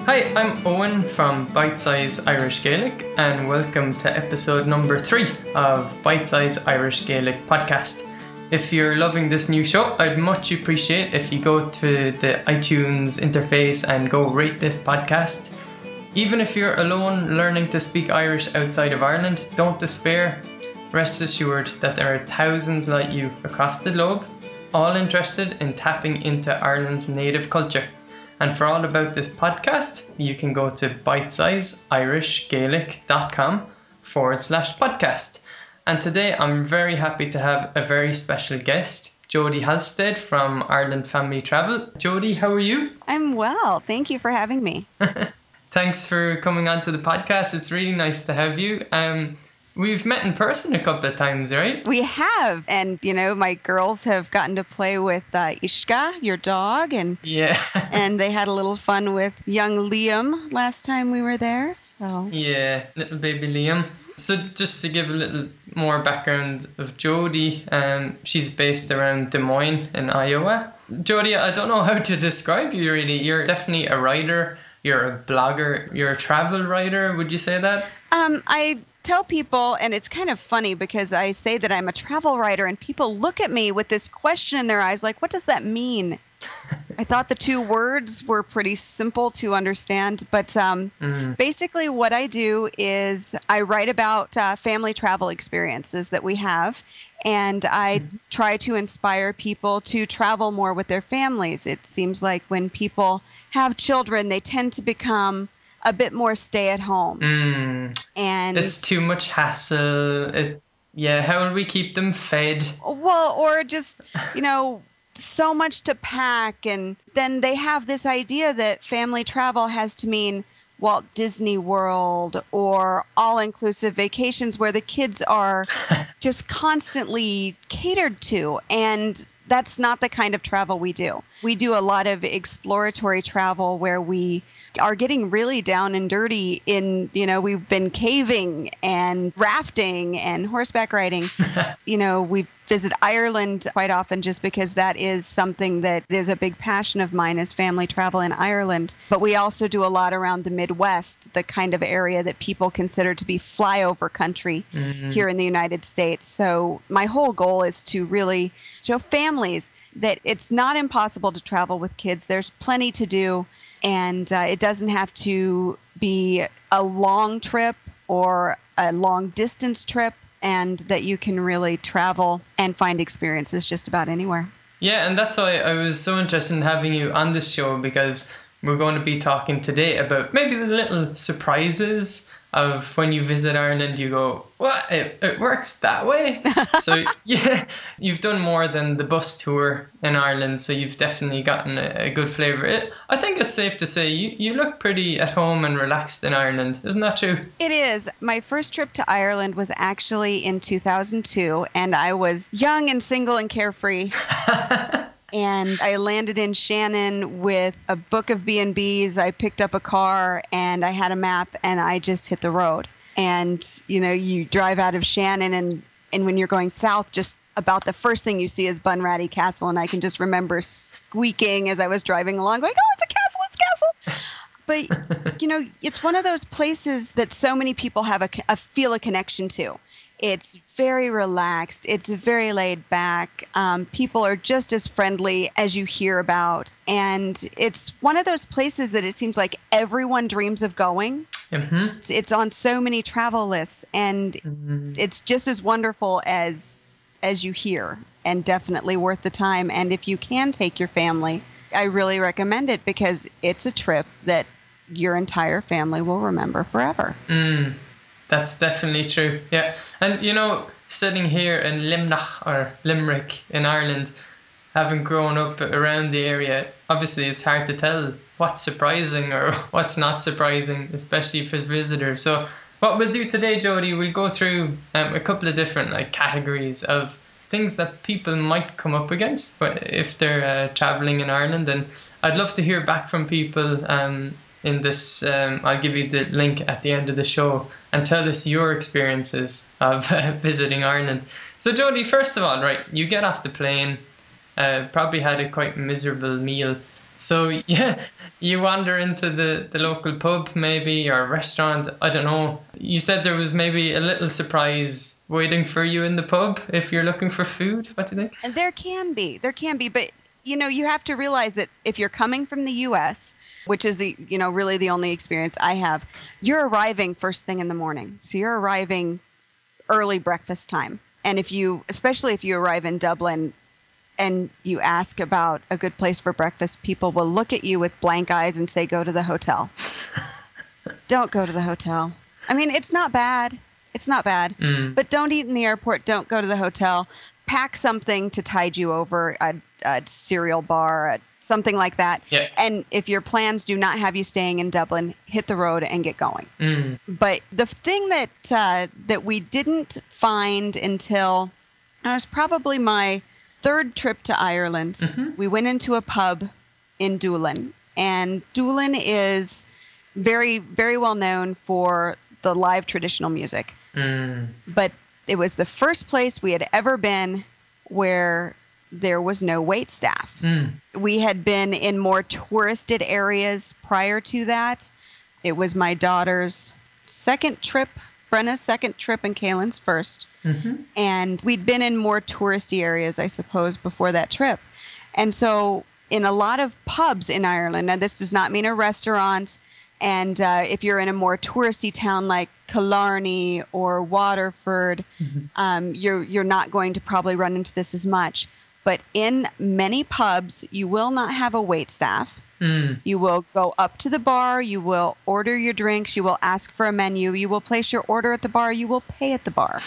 Hi, I'm Eoin from Bitesize Irish Gaelic, and welcome to episode number 3 of Bitesize Irish Gaelic Podcast. If you're loving this new show, I'd much appreciate if you go to the iTunes interface and go rate this podcast. Even if you're alone learning to speak Irish outside of Ireland, don't despair. Rest assured that there are thousands like you across the globe, all interested in tapping into Ireland's native culture. And for all about this podcast, you can go to bitesizeirishgaelic.com/podcast. And today I'm very happy to have a very special guest, Jody Halstead from Ireland Family Travel. Jody, how are you? I'm well. Thank you for having me. Thanks for coming on to the podcast. It's really nice to have you. We've met in person a couple of times, right? We have. And, my girls have gotten to play with Ishka, your dog. And and they had a little fun with young Liam last time we were there. So yeah, little baby Liam. So just to give a little more background of Jody, she's based around Des Moines in Iowa. Jody, I don't know how to describe you really. You're definitely a writer. You're a blogger. You're a travel writer. Would you say that? I tell people, and it's kind of funny because I say that I'm a travel writer and people look at me with this question in their eyes like, what does that mean? I thought the two words were pretty simple to understand, but basically what I do is I write about family travel experiences that we have, and I try to inspire people to travel more with their families. It seems like when people have children, they tend to become a bit more stay at home. And it's too much hassle. How will we keep them fed? Well, or just, so much to pack. And then they have this idea that family travel has to mean Walt Disney World or all-inclusive vacations where the kids are just constantly catered to. And that's not the kind of travel we do. We do a lot of exploratory travel where we are getting really down and dirty we've been caving and rafting and horseback riding. We visit Ireland quite often just because that is something that is a big passion of mine, is family travel in Ireland. But we also do a lot around the Midwest, the kind of area that people consider to be flyover country here in the United States. So my whole goal is to really show families that it's not impossible to travel with kids. There's plenty to do. And it doesn't have to be a long trip or a long distance trip, and that you can really travel and find experiences just about anywhere. Yeah, and that's why I was so interested in having you on this show, because we're going to be talking today about maybe the little surprises of when you visit Ireland. You go, what? It works that way? So yeah, you've done more than the bus tour in Ireland, so you've definitely gotten a good flavour. I think it's safe to say you look pretty at home and relaxed in Ireland. Isn't that true? It is. My first trip to Ireland was actually in 2002, and I was young and single and carefree. And I landed in Shannon with a book of B&Bs. I picked up a car and I had a map and I just hit the road. And, you drive out of Shannon and when you're going south, just about the first thing you see is Bunratty Castle. And I can just remember squeaking as I was driving along going, oh, it's a castle, it's a castle. But, it's one of those places that so many people have feel a connection to. It's very relaxed. It's very laid back. People are just as friendly as you hear about. And it's one of those places that it seems like everyone dreams of going. Mm-hmm. It's on so many travel lists. And it's just as wonderful as you hear, and definitely worth the time. And if you can take your family, I really recommend it, because it's a trip that your entire family will remember forever. That's definitely true. Yeah. And, sitting here in Limnach or Limerick in Ireland, having grown up around the area, obviously it's hard to tell what's surprising or what's not surprising, especially for visitors. So what we'll do today, Jody, we'll go through a couple of different categories of things that people might come up against if they're traveling in Ireland. And I'd love to hear back from people in this. I'll give you the link at the end of the show, and tell us your experiences of visiting Ireland. So Jody, first of all, right, you get off the plane, probably had a quite miserable meal. So yeah, you wander into the local pub maybe, or restaurant, I don't know. You said there was maybe a little surprise waiting for you in the pub if you're looking for food. What do you think? And there can be, but you have to realize that if you're coming from the US, which is really the only experience I have, you're arriving first thing in the morning. So you're arriving early breakfast time. And especially if you arrive in Dublin, and you ask about a good place for breakfast, people will look at you with blank eyes and say, go to the hotel. Don't go to the hotel. I mean, it's not bad. It's not bad. But don't eat in the airport. Don't go to the hotel. Pack something to tide you over, a cereal bar, something like that. Yeah. And if your plans do not have you staying in Dublin, hit the road and get going. But the thing that we didn't find until it was probably my third trip to Ireland, we went into a pub in Dublin, and Dublin is very, very well known for the live traditional music. But it was the first place we had ever been where there was no wait staff. We had been in more touristed areas prior to that. It was my daughter's second trip, Brenna's second trip, and Kaylin's first. And we'd been in more touristy areas, I suppose, before that trip. And so in a lot of pubs in Ireland, now this does not mean a restaurant, and if you're in a more touristy town like Killarney or Waterford, you're not going to probably run into this as much. But in many pubs, you will not have a wait staff. You will go up to the bar, you will order your drinks, you will ask for a menu, you will place your order at the bar, you will pay at the bar.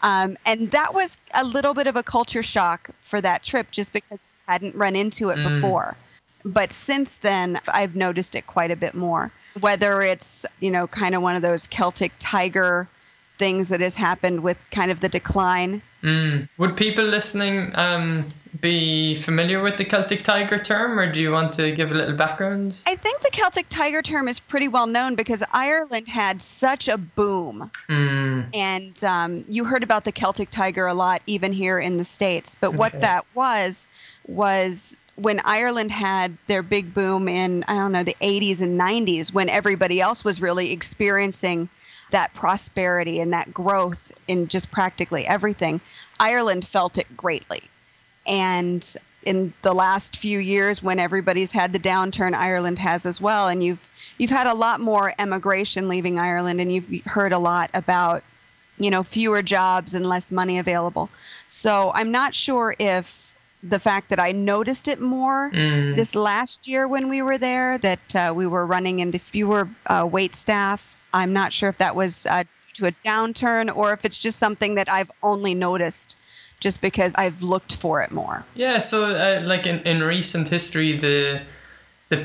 And that was a little bit of a culture shock for that trip, just because I hadn't run into it before. But since then, I've noticed it quite a bit more. Whether it's, kind of one of those Celtic tiger things that has happened with kind of the decline. Would people listening be familiar with the Celtic tiger term, or do you want to give a little background? I think the Celtic tiger term is pretty well known because Ireland had such a boom. And you heard about the Celtic tiger a lot, even here in the States. But what that was when Ireland had their big boom in, I don't know, the 80s and 90s, when everybody else was really experiencing that prosperity and that growth in just practically everything, Ireland felt it greatly. And in the last few years, when everybody's had the downturn, Ireland has as well. And you've had a lot more emigration leaving Ireland, and you've heard a lot about, fewer jobs and less money available. So I'm not sure if the fact that I noticed it more this last year when we were there, that we were running into fewer wait staff. I'm not sure if that was to a downturn or if it's just something that I've only noticed just because I've looked for it more. Yeah, so like in recent history, the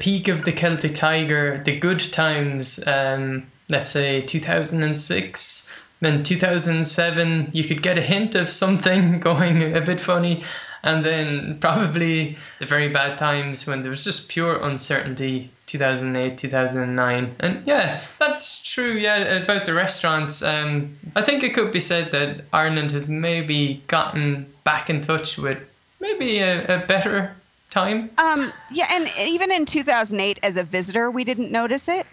peak of the Celtic tiger, the good times, let's say 2006, then 2007, you could get a hint of something going a bit funny. And then probably the very bad times when there was just pure uncertainty, 2008, 2009. And yeah, that's true, about the restaurants. I think it could be said that Ireland has maybe gotten back in touch with maybe a better time. And even in 2008 as a visitor, we didn't notice it.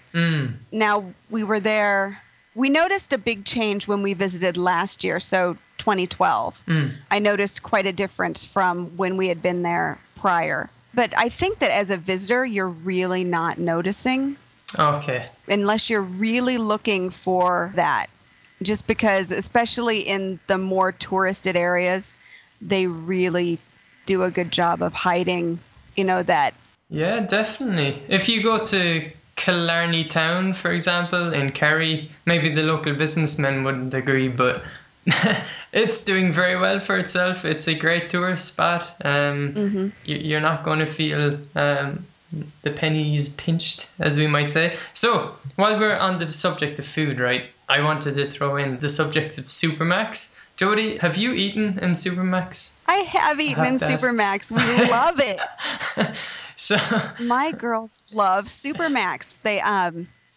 Now, we were there. We noticed a big change when we visited last year, so 2012. I noticed quite a difference from when we had been there prior. But I think that as a visitor, you're really not noticing. Okay. Unless you're really looking for that. Just because, especially in the more touristed areas, they really do a good job of hiding, that. Yeah, definitely. If you go to Killarney town, for example, in Kerry, maybe the local businessmen wouldn't agree, but it's doing very well for itself. It's a great tourist spot. You're not going to feel the pennies pinched, as we might say. So while we're on the subject of food, right, I wanted to throw in the subject of Supermacs. Jody, have you eaten in Supermacs? I have eaten in Supermacs. We love it. So my girls love Supermax.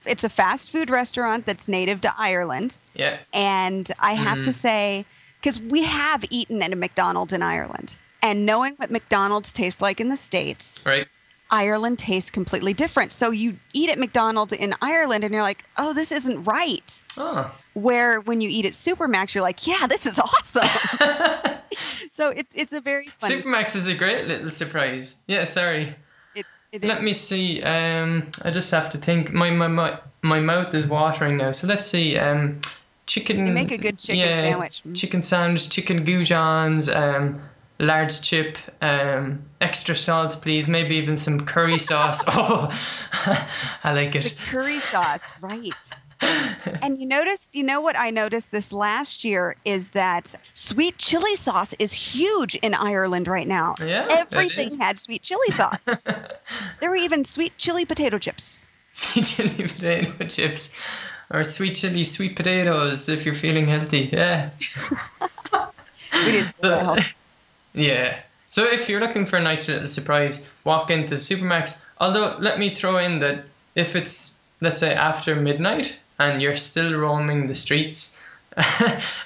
It's a fast food restaurant that's native to Ireland. Yeah. And I have to say, because we have eaten at a McDonald's in Ireland, and knowing what McDonald's tastes like in the States, right. Ireland tastes completely different. So you eat at McDonald's in Ireland and you're like, oh, this isn't right. Oh. Where when you eat at Supermax, you're like, yeah, this is awesome. So it's a very fun. Supermax is a great little surprise. Yeah, sorry. It Let me see. I just have to think. My mouth is watering now. So let's see. Chicken. You make a good chicken sandwich. Chicken sandwich, chicken goujons, large chip, extra salt, please. Maybe even some curry sauce. Oh, I like it. The curry sauce, right? And you know what I noticed this last year is that sweet chili sauce is huge in Ireland right now. Yeah, everything had sweet chili sauce. There were even sweet chili potato chips. Sweet chili potato chips, or sweet chili sweet potatoes if you're feeling healthy. Yeah. We didn't yeah. So if you're looking for a nice little surprise, walk into Supermax. Although let me throw in that if it's, let's say, after midnight and you're still roaming the streets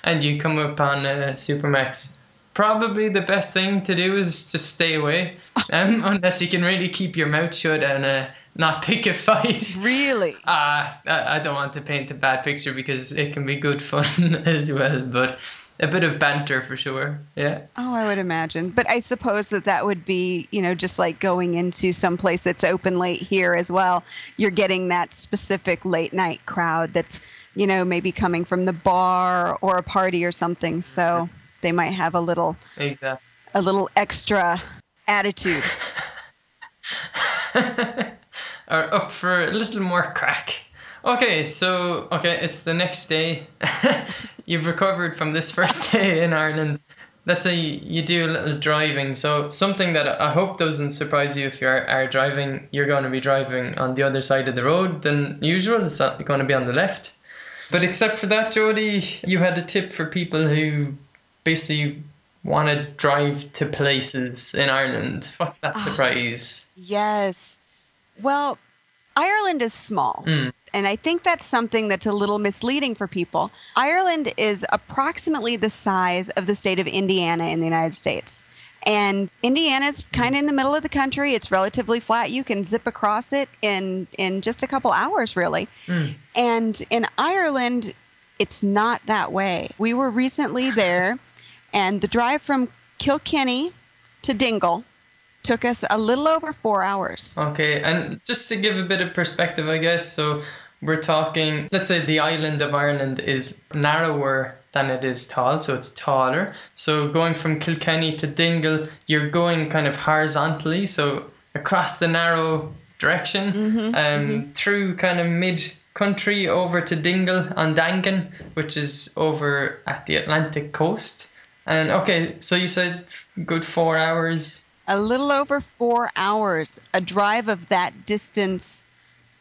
and you come upon a Supermax, probably the best thing to do is to stay away, unless you can really keep your mouth shut and not pick a fight. Really? I don't want to paint a bad picture because it can be good fun as well, but a bit of banter for sure. Yeah. Oh, I would imagine. But I suppose that would be, just like going into some place that's open late here as well. You're getting that specific late night crowd that's, maybe coming from the bar or a party or something. So they might have a little extra attitude. Or up for a little more crack. Okay, it's the next day. You've recovered from this first day in Ireland. Let's say you do a little driving. So something that I hope doesn't surprise you if you are driving, you're going to be driving on the other side of the road than usual. It's not going to be on the left. But except for that, Jody, you had a tip for people who basically want to drive to places in Ireland. What's that surprise? Yes. Well, Ireland is small. And I think that's something that's a little misleading for people. Ireland is approximately the size of the state of Indiana in the United States. And Indiana's kind of in the middle of the country. It's relatively flat. You can zip across it in just a couple hours, really. And in Ireland, it's not that way. We were recently there, and the drive from Kilkenny to Dingle took us a little over 4 hours. Okay, and just to give a bit of perspective, I guess, so we're talking, let's say the island of Ireland is narrower than it is tall, so it's taller. So going from Kilkenny to Dingle, you're going kind of horizontally, so across the narrow direction, through kind of mid-country over to Dingle on Dangan, which is over at the Atlantic coast. And okay, so you said good 4 hours. A little over 4 hours. A drive of that distance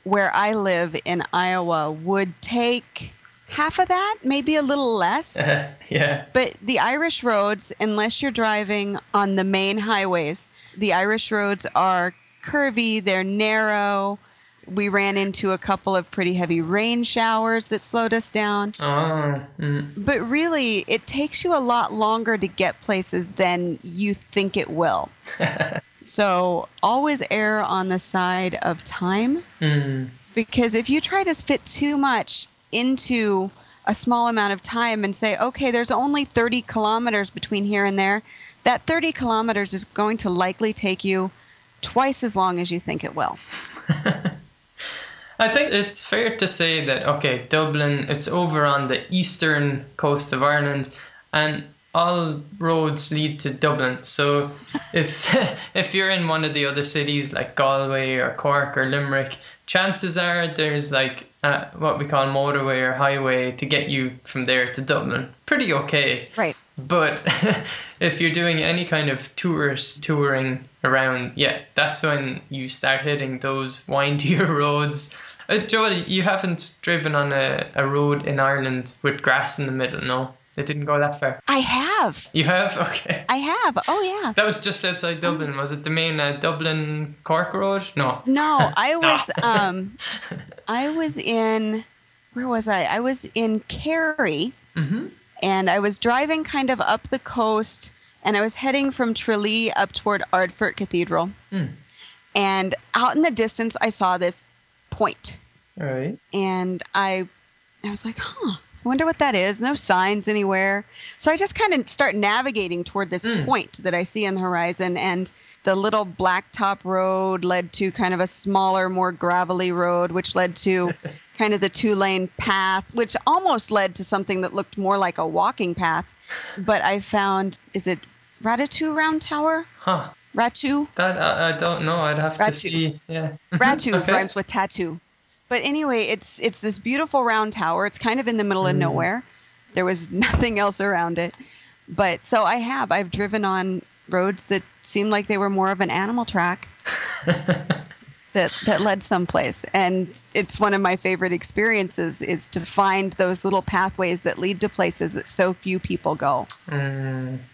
where I live in Iowa would take half of that, maybe a little less. Yeah. But the Irish roads, unless you're driving on the main highways, the Irish roads are curvy, they're narrow. We ran into a couple of pretty heavy rain showers that slowed us down. But really, it takes you a lot longer to get places than you think it will. So always err on the side of time. Because if you try to fit too much into a small amount of time and say, okay, there's only 30 kilometers between here and there, that 30 kilometers is going to likely take you twice as long as you think it will. I think it's fair to say that, okay, Dublin, it's over on the eastern coast of Ireland, and all roads lead to Dublin. So if you're in one of the other cities like Galway or Cork or Limerick, chances are there's like what we call motorway or highway to get you from there to Dublin. Pretty okay. Right. But if you're doing any kind of touring around, that's when you start hitting those windier roads. Jody, you haven't driven on a road in Ireland with grass in the middle, no? They didn't go that far. I have. You have? Okay. I have. Oh, yeah. That was just outside Dublin. Was it the main Dublin Cork Road? No. No, I was in, where was I? I was in Kerry, and I was driving kind of up the coast, and I was heading from Tralee up toward Ardfert Cathedral. And out in the distance, I saw this point. All right. And I was like, I wonder what that is. No signs anywhere. So I just kind of start navigating toward this point that I see on the horizon. And the little blacktop road led to kind of a smaller, more gravelly road, which led to kind of the 2-lane path, which almost led to something that looked more like a walking path. But I found, is it Ratu Round Tower? Ratu? That I don't know. I'd have to see. Yeah. Ratu rhymes with tattoo. But anyway, it's this beautiful round tower. It's kind of in the middle of nowhere. There was nothing else around it. But so I've driven on roads that seemed like they were more of an animal track that led someplace. And it's one of my favorite experiences is to find those little pathways that lead to places that so few people go.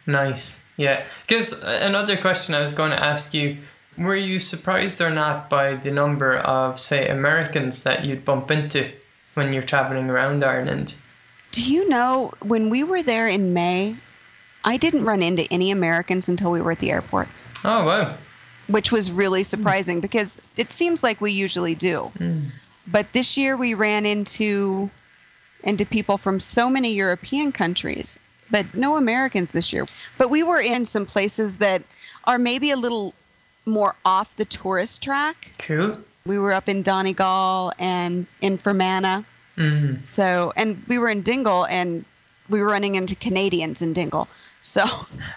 Nice. Yeah. Because another question I was going to ask you, were you surprised or not by the number of, say, Americans that you'd bump into when you're traveling around Ireland? Do you know, when we were there in May, I didn't run into any Americans until we were at the airport. Oh, wow. Which was really surprising because it seems like we usually do. But this year we ran into people from so many European countries, but no Americans this year. But we were in some places that are maybe a little more off the tourist track. Cool. We were up in Donegal and in Fermanagh. So, and we were in Dingle, and we were running into Canadians in Dingle. So,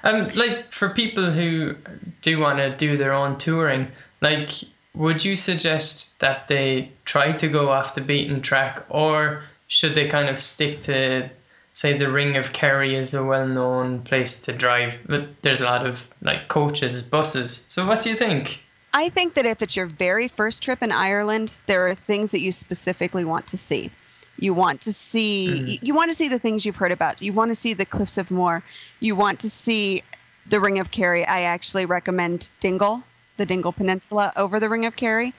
like for people who do want to do their own touring, like, would you suggest that they try to go off the beaten track, or should they kind of stick to, say, the Ring of Kerry is a well-known place to drive, but there's a lot of like coaches, buses. So what do you think? I think that if it's your very first trip in Ireland, there are things that you specifically want to see. You want to see the things you've heard about. You want to see the Cliffs of Moher. You want to see the Ring of Kerry. I actually recommend Dingle, the Dingle Peninsula over the Ring of Kerry.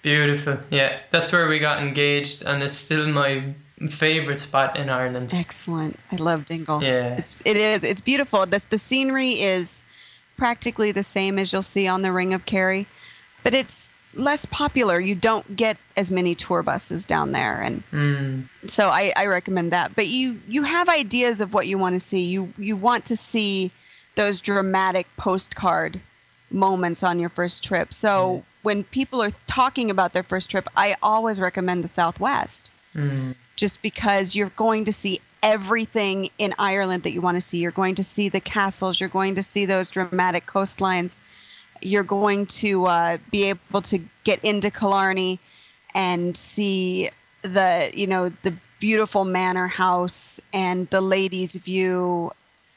Beautiful. Yeah, that's where we got engaged, and it's still my favorite spot in Ireland. Excellent. I love Dingle. Yeah. It's beautiful. The scenery is practically the same as you'll see on the Ring of Kerry, but it's less popular. You don't get as many tour buses down there, and so I recommend that. But you have ideas of what you want to see. You want to see those dramatic postcard moments on your first trip. So when people are talking about their first trip, I always recommend the Southwest, just because you're going to see everything in Ireland that you want to see. You're going to see the castles. You're going to see those dramatic coastlines. You're going to be able to get into Killarney and see the beautiful manor house and the Ladies' View.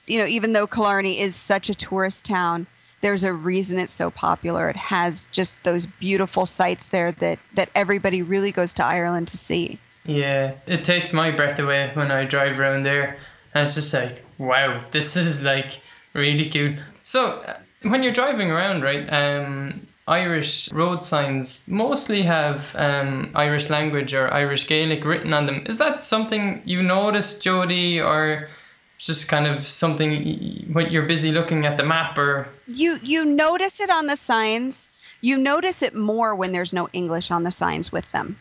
Even though Killarney is such a tourist town, there's a reason it's so popular. It has just those beautiful sights there that everybody really goes to Ireland to see. Yeah, it takes my breath away when I drive around there. And it's just like, wow, this is like really cool. So when you're driving around, right, Irish road signs mostly have Irish language or Irish Gaelic written on them. Is that something you noticed, Jody, or just kind of something when you're busy looking at the map? Or you notice it on the signs. You notice it more when there's no English on the signs with them,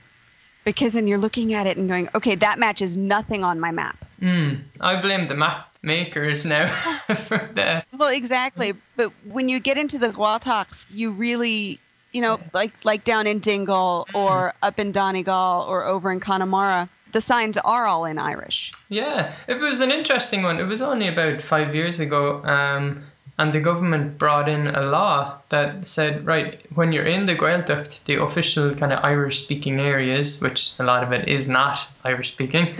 because then you're looking at it and going, okay, that matches nothing on my map. I blame the map makers now for that. Well, exactly. But when you get into the Gaeltachts, you really, like down in Dingle or up in Donegal or over in Connemara, the signs are all in Irish. Yeah, it was an interesting one. It was only about 5 years ago, and the government brought in a law that said, right, when you're in the Gaeltacht, the official kind of Irish-speaking areas, which a lot of it is not Irish-speaking,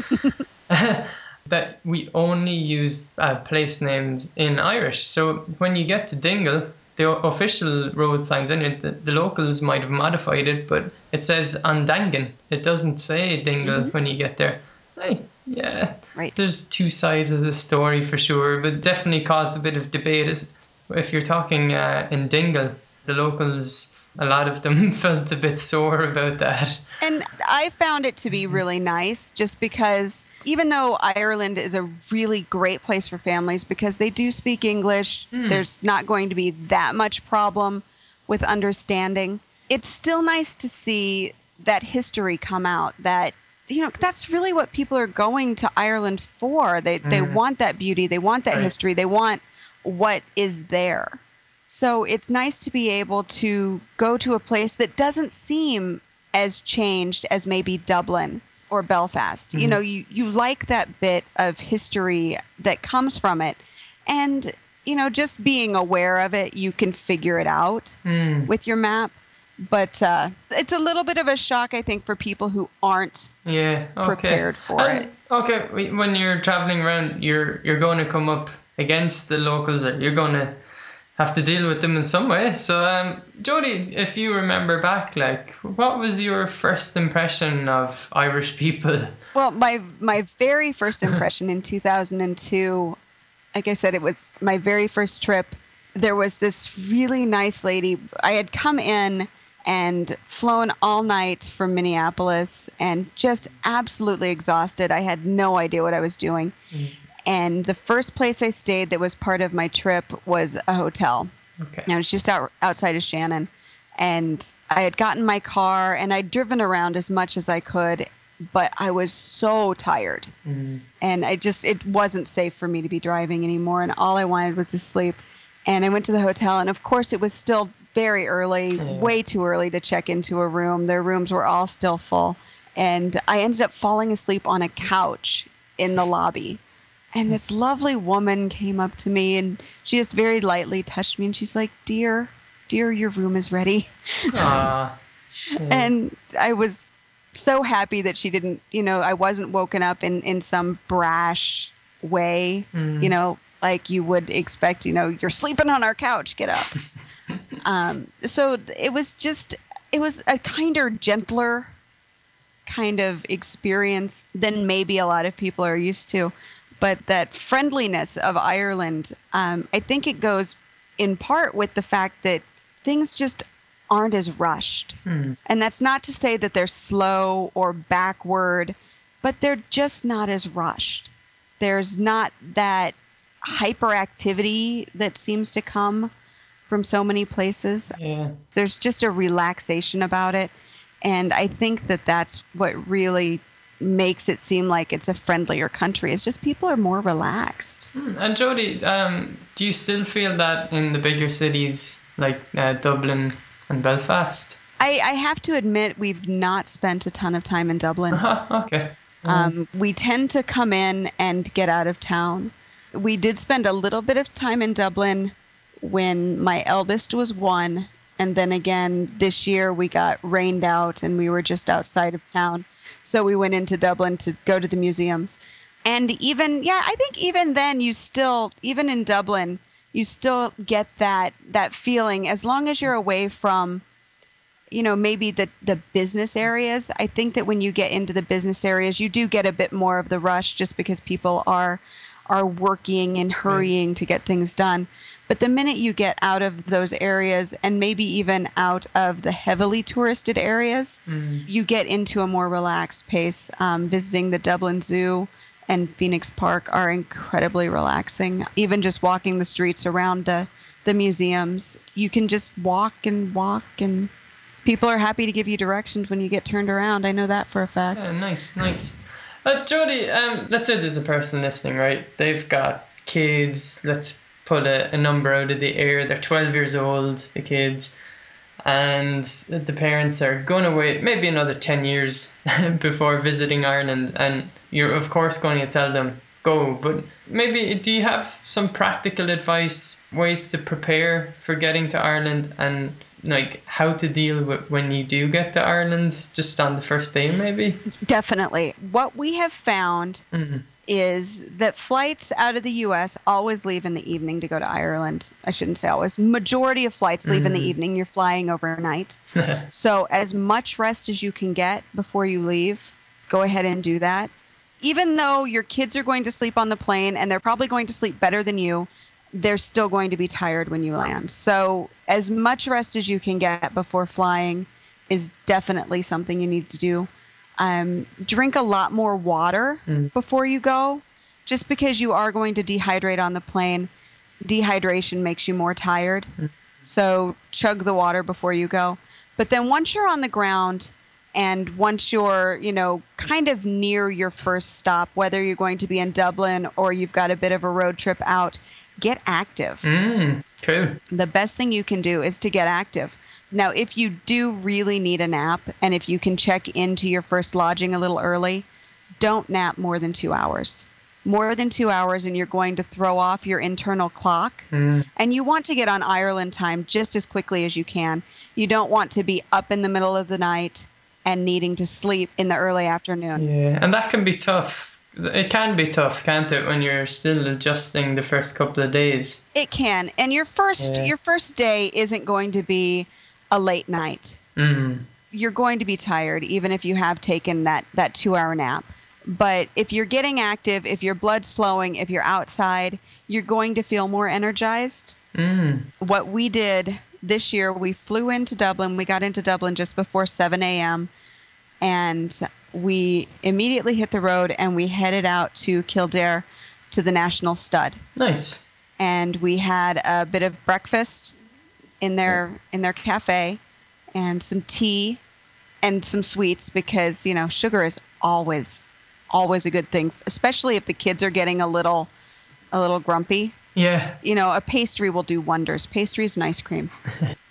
that we only use place names in Irish. So when you get to Dingle, the official road signs in it, the locals might have modified it, but it says Andangan. It doesn't say Dingle when you get there. Hey, Yeah, Right. there's two sides of the story for sure, but definitely caused a bit of debate. If you're talking in Dingle, the locals, a lot of them felt a bit sore about that. And I found it to be really nice just because even though Ireland is a really great place for families because they do speak English, there's not going to be that much problem with understanding. It's still nice to see that history come out, that, you know, that's really what people are going to Ireland for. They want that beauty. They want that history. They want what is there. So it's nice to be able to go to a place that doesn't seem as changed as maybe Dublin or Belfast. You know, you like that bit of history that comes from it. And, you know, just being aware of it, you can figure it out with your map. But it's a little bit of a shock, I think, for people who aren't prepared for it. Okay, when you're traveling around, you're going to come up against the locals, or you're going to have to deal with them in some way. So, Jody, if you remember back, like, what was your first impression of Irish people? Well, my very first impression in 2002, like I said, it was my very first trip. There was this really nice lady. I had come in and flown all night from Minneapolis and just absolutely exhausted. I had no idea what I was doing. And the first place I stayed that was part of my trip was a hotel. Okay. And it was just outside of Shannon. And I had gotten my car and I'd driven around as much as I could, but I was so tired. And it wasn't safe for me to be driving anymore. And all I wanted was to sleep. And I went to the hotel, and of course it was still very early, way too early to check into a room. Their rooms were all still full. And I ended up falling asleep on a couch in the lobby. And this lovely woman came up to me, and she just very lightly touched me, and she's like, dear, your room is ready. And I was so happy that she didn't, you know, I wasn't woken up in some brash way, you know, like you would expect, you know, you're sleeping on our couch, get up. So it was a kinder, gentler kind of experience than maybe a lot of people are used to. But that friendliness of Ireland, I think it goes in part with the fact that things just aren't as rushed. And that's not to say that they're slow or backward, but they're just not as rushed. There's not that hyperactivity that seems to come from so many places. There's just a relaxation about it. And I think that that's what really makes it seem like it's a friendlier country. It's just people are more relaxed. And Jody, do you still feel that in the bigger cities like Dublin and Belfast? I have to admit we've not spent a ton of time in Dublin. Okay. We tend to come in and get out of town. We did spend a little bit of time in Dublin when my eldest was 1. And then again, this year we got rained out and we were just outside of town. So we went into Dublin to go to the museums. And even, I think even then even in Dublin, you still get that feeling as long as you're away from, you know, maybe the business areas. I think that when you get into the business areas, you do get a bit more of the rush just because people are working and hurrying to get things done. But the minute you get out of those areas and maybe even out of the heavily touristed areas, you get into a more relaxed pace. Visiting the Dublin Zoo and Phoenix Park are incredibly relaxing. Even just walking the streets around the museums, you can just walk, and people are happy to give you directions when you get turned around. I know that for a fact. Yeah, nice. Jody, let's say there's a person listening, right? They've got kids. Let's pull a number out of the air. They're 12 years old, the kids, and the parents are going to wait maybe another 10 years before visiting Ireland. And you're, of course, going to tell them, go. But maybe, do you have some practical advice, ways to prepare for getting to Ireland, and like how to deal with when you do get to Ireland just on the first day, maybe? Definitely. What we have found is that flights out of the U.S. always leave in the evening to go to Ireland. I shouldn't say always. Majority of flights leave in the evening. You're flying overnight. So as much rest as you can get before you leave, go ahead and do that. even though your kids are going to sleep on the plane and they're probably going to sleep better than you, they're still going to be tired when you land. So as much rest as you can get before flying is definitely something you need to do. Drink a lot more water before you go, just because you are going to dehydrate on the plane. Dehydration makes you more tired. So chug the water before you go. But then once you're on the ground and once you're, kind of near your first stop, whether you're going to be in Dublin or you've got a bit of a road trip out, get active. Cool. The best thing you can do is to get active. Now, if you do really need a nap and if you can check into your first lodging a little early, don't nap more than 2 hours. More than 2 hours and you're going to throw off your internal clock. And you want to get on Ireland time just as quickly as you can. You don't want to be up in the middle of the night and needing to sleep in the early afternoon. Yeah, and that can be tough. It can be tough, can't it, when you're still adjusting the first couple of days? It can. And your first day isn't going to be a late night. You're going to be tired, even if you have taken that 2-hour nap. But if you're getting active, if your blood's flowing, if you're outside, you're going to feel more energized. What we did this year, we flew into Dublin. We got into Dublin just before 7 a.m. And we immediately hit the road and we headed out to Kildare to the National Stud. Nice. And we had a bit of breakfast in their cafe and some tea and some sweets because, sugar is always a good thing, especially if the kids are getting a little grumpy. Yeah. A pastry will do wonders. Pastries and ice cream.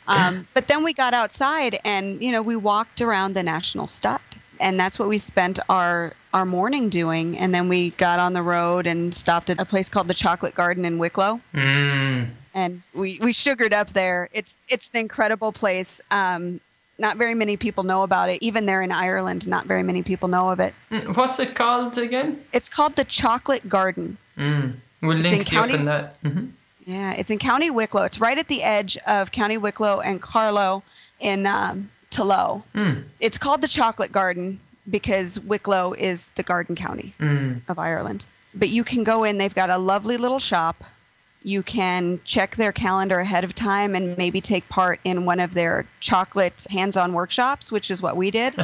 But then we got outside and, we walked around the National Stud. And that's what we spent our morning doing. And then we got on the road and stopped at a place called the Chocolate Garden in Wicklow. And we sugared up there. It's an incredible place. Not very many people know about it. Even there in Ireland, not very many people know of it. What's it called again? It's called the Chocolate Garden. We'll link you up in that. Yeah, it's in County Wicklow. It's right at the edge of County Wicklow and Carlow in Tullow. It's called the Chocolate Garden because Wicklow is the garden county of Ireland. But you can go in. They've got a lovely little shop. You can check their calendar ahead of time and maybe take part in one of their chocolate hands-on workshops, which is what we did.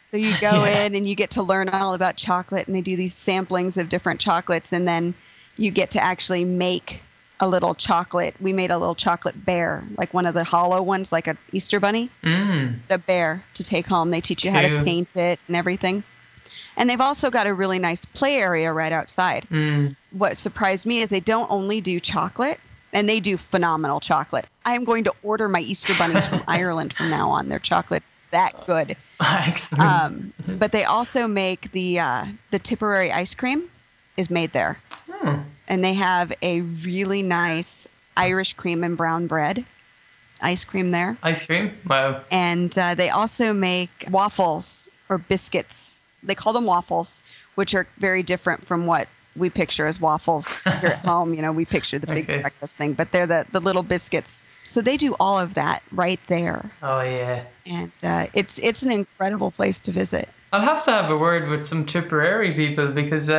So you go in and you get to learn all about chocolate, and they do these samplings of different chocolates, and then you get to actually make a little chocolate. We made a little chocolate bear, like one of the hollow ones, like an Easter bunny. A bear to take home. They teach you how to paint it and everything. And they've also got a really nice play area right outside. What surprised me is they don't only do chocolate, and they do phenomenal chocolate. I'm going to order my Easter bunnies from Ireland from now on. Their chocolate's that good. Excellent. But they also make the Tipperary ice cream is made there. And they have a really nice Irish cream and brown bread ice cream there. Ice cream? Wow. And they also make waffles or biscuits. They call them waffles, which are very different from what we picture as waffles here at home. We picture the big breakfast thing, but they're the little biscuits. So they do all of that right there. Oh, yeah. And it's an incredible place to visit. I'll have to have a word with some Tipperary people because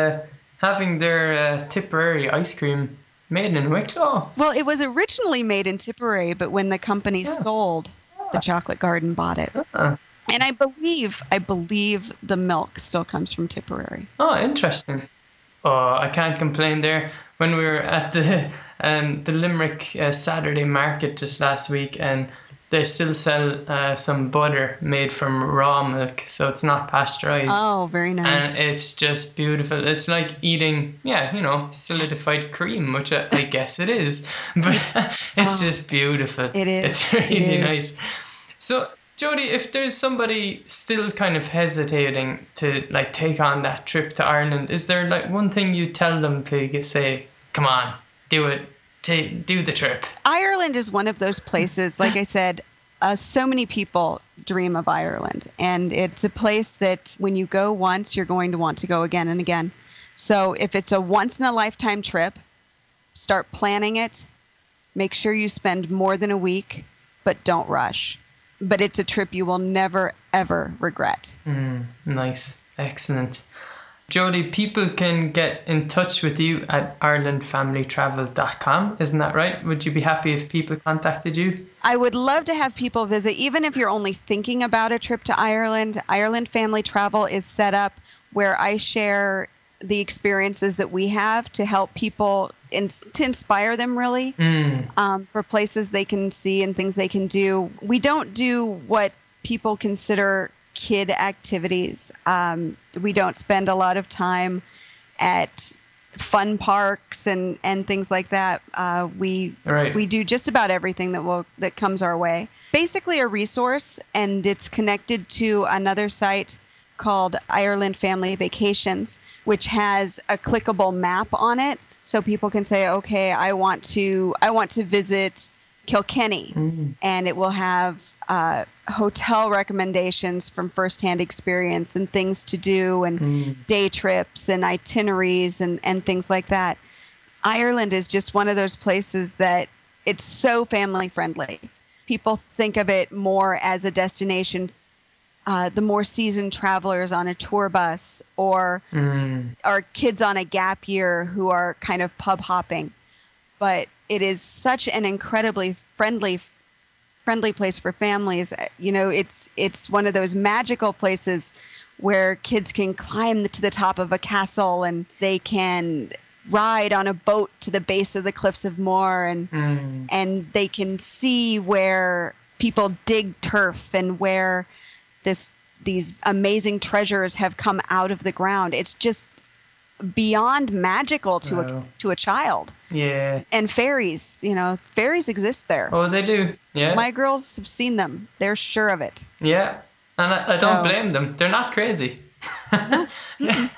having their Tipperary ice cream made in Wicklow. Well, it was originally made in Tipperary, but when the company sold, the Chocolate Garden bought it. And I believe the milk still comes from Tipperary. Oh, interesting. Oh, I can't complain there. When we were at the Limerick Saturday market just last week, and they still sell some butter made from raw milk, so it's not pasteurized. Oh, very nice. And it's just beautiful. It's like eating, solidified cream, which I guess it is. But it's just beautiful. It is. It's really nice. So, Jody, if there's somebody still kind of hesitating to take on that trip to Ireland, is there one thing you tell them to say, come on, do it, do the trip? Ireland is one of those places, like I said, so many people dream of Ireland, and it's a place that when you go once, you're going to want to go again and again. So if it's a once in a lifetime trip, start planning it. Make sure you spend more than a week, but don't rush. But it's a trip you will never, ever regret. Nice. Excellent. Jody, people can get in touch with you at irelandfamilytravel.com. Isn't that right? Would you be happy if people contacted you? I would love to have people visit, even if you're only thinking about a trip to Ireland. Ireland Family Travel is set up where I share the experiences that we have to help people, to inspire them really, for places they can see and things they can do. We don't do what people consider kid activities. We don't spend a lot of time at fun parks and things like that. We do just about everything that comes our way. Basically a resource, and it's connected to another site called Ireland Family Vacations, which has a clickable map on it, so people can say, okay, I want to visit Kilkenny, and it will have hotel recommendations from firsthand experience and things to do and day trips and itineraries and things like that. Ireland is just one of those places that it's so family friendly. People think of it more as a destination, the more seasoned travelers on a tour bus or kids on a gap year who are kind of pub hopping. But it is such an incredibly friendly place for families. You know, it's one of those magical places where kids can climb to the top of a castle and they can ride on a boat to the base of the Cliffs of Moher and they can see where people dig turf and where these amazing treasures have come out of the ground. It's just beyond magical to a child. Yeah. And fairies, fairies exist there. Oh, they do. Yeah. My girls have seen them. They're sure of it. Yeah. And I don't blame them. They're not crazy. Yeah.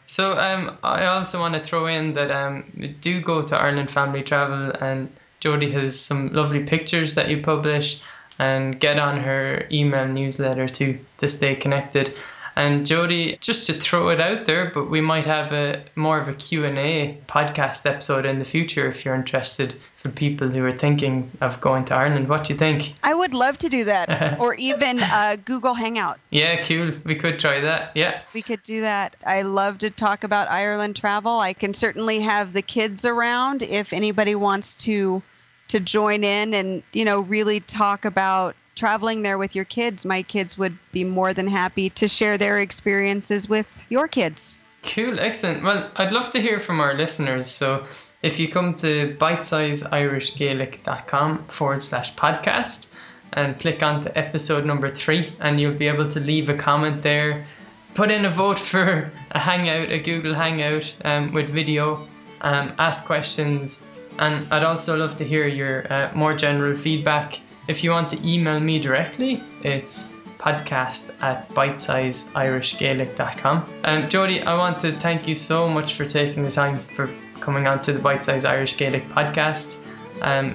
So I also want to throw in that do go to Ireland Family Travel, and Jody has some lovely pictures that you publish, and get on her email newsletter to stay connected. And Jody, just to throw it out there, but we might have more of a Q&A podcast episode in the future if you're interested, for people who are thinking of going to Ireland. What do you think? I would love to do that. Or even Google Hangout. Yeah, cool. We could try that. Yeah. We could do that. I love to talk about Ireland travel. I can certainly have the kids around if anybody wants to join in and, really talk about traveling there with your kids. My kids would be more than happy to share their experiences with your kids. Cool, excellent. Well, I'd love to hear from our listeners. So if you come to bitesizeirishgaelic.com/podcast and click on to episode number 3, and you'll be able to leave a comment there, put in a vote for a hangout, a Google Hangout with video, ask questions. And I'd also love to hear your more general feedback. If you want to email me directly, it's podcast@bitesizeirishgaelic.com. Jody, I want to thank you so much for taking the time for coming on to the Bitesize Irish Gaelic podcast.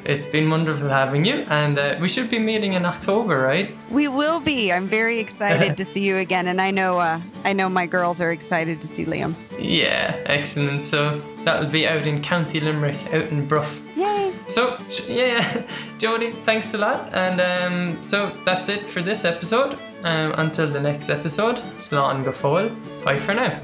It's been wonderful having you, and we should be meeting in October, right? We will be. I'm very excited to see you again, and I know my girls are excited to see Liam. Yeah, excellent. So that'll be out in County Limerick, out in Bruff. Yay! So yeah, Jody, thanks a lot, and so that's it for this episode. Until the next episode, slán go fóill. Bye for now.